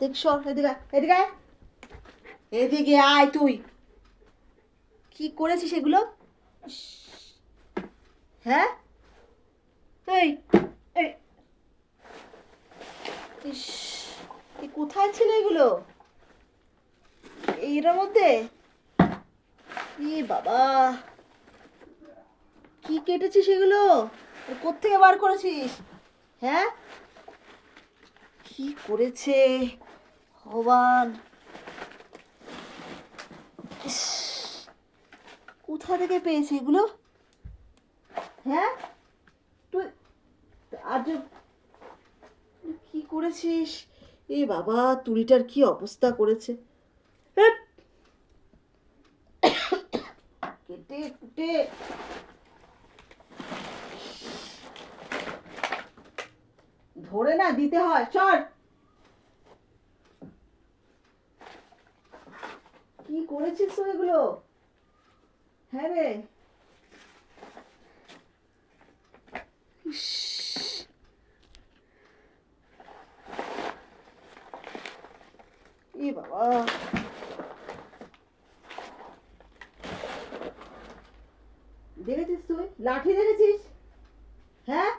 দেখ সর, এদিকে এদিকে এদিকে আয়। তুই কি করেছিস এগুলো? হ্যাঁ এই ইস, কোথায় ছিল এগুলো? এর মধ্যে? এ বাবা, কি কেটেছিস এগুলো? কোত্থেকে বার করেছিস? হ্যাঁ, কি করেছে ভগবান! কোথা থেকে পেয়েছে এগুলো? হ্যাঁ, তুই আজ কি করেছিস? এ বাবা, তুলিটার কি অবস্থা করেছে! কেটে কুটে ধরে না দিতে হয়। চল, কি করেছিস তো এগুলো? হ্যাঁ রে, এ বাবা, দেখেছিস তুই লাঠি দেখেছিস? হ্যাঁ,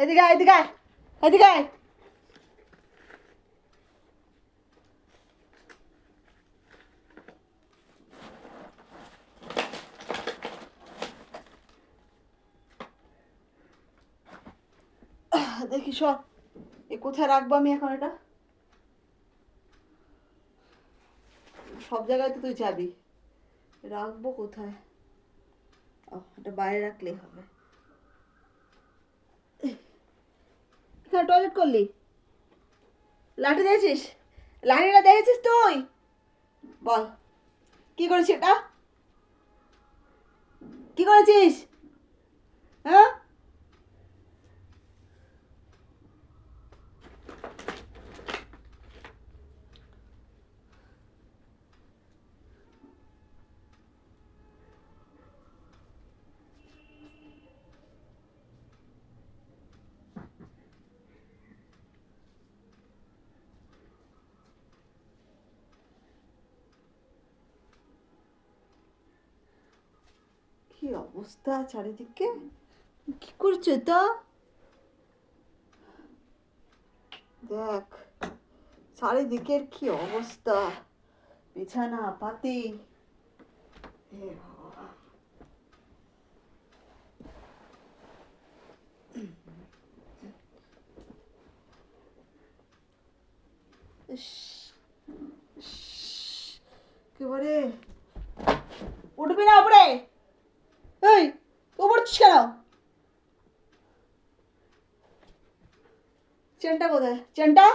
এদিকে আয়, এদিকে আয়, এদিকে আয়। দেখি সর, এ কোথায় রাখবো আমি এখন? এটা সব জায়গায় তো তুই যাবি, রাখবো কোথায়? এটা বাইরে রাখলেই হবে। এখানে টয়লেট করলি, লাঠি দেখেছিস? লাঠিটা দেখেছিস তুই? বল, কি করেছিস এটা? কি করেছিস? হ্যাঁ, কি অবস্থা চারিদিকে! কি করছো এটা? দেখ চারিদিকের কি অবস্থা, বিছানা পাতি! হে ভগবান! ইস, ইস, একেবারে উঠবি না উপরে? এই, উঠছিস কেন? চেনটা কোথায়? চেনটা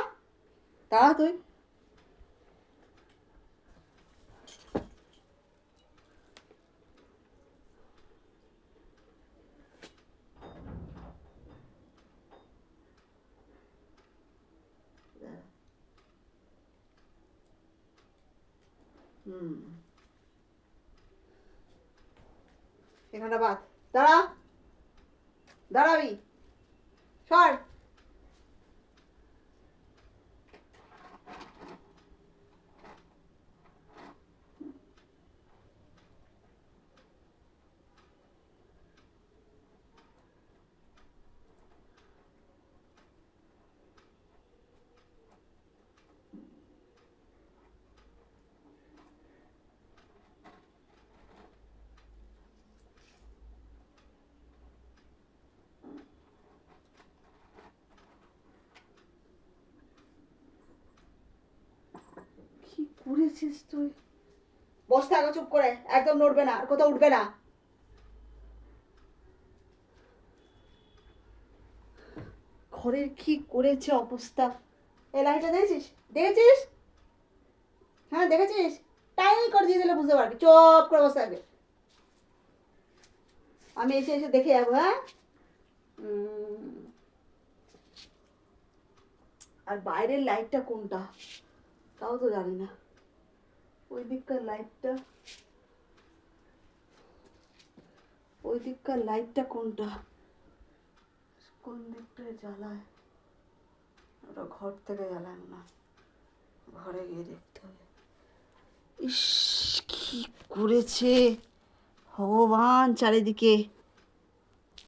তা তুই হুম, এখানটা বাদ। দাঁড়া, দাঁড়াবি, সর। কি করেছিস তুই? বস থাকো চুপ করে, একদম নড়বে না, আর কোথাও উঠবে না। ঘরের কি করেছে অবস্থা! এই লাইটটা দেখেছিস? দেখেছিস? হ্যাঁ দেখেছিস? টাই করে দিয়ে দিলে বুঝতে পারবি, চুপ করে বসে থাকবে। আমি এসে এসে দেখে যাবো। হ্যাঁ, আর বাইরের লাইটটা কোনটা তাও তো জানি না। ওই দিককার লাইটটা, ওই দিককার লাইটটা কোনটা, কোন দিকটায় জ্বালায়? ওটা ঘর থেকে জ্বালায় না, ঘরে গিয়ে দেখতে হবে। ইস, কি করেছে ভগবান চারিদিকে।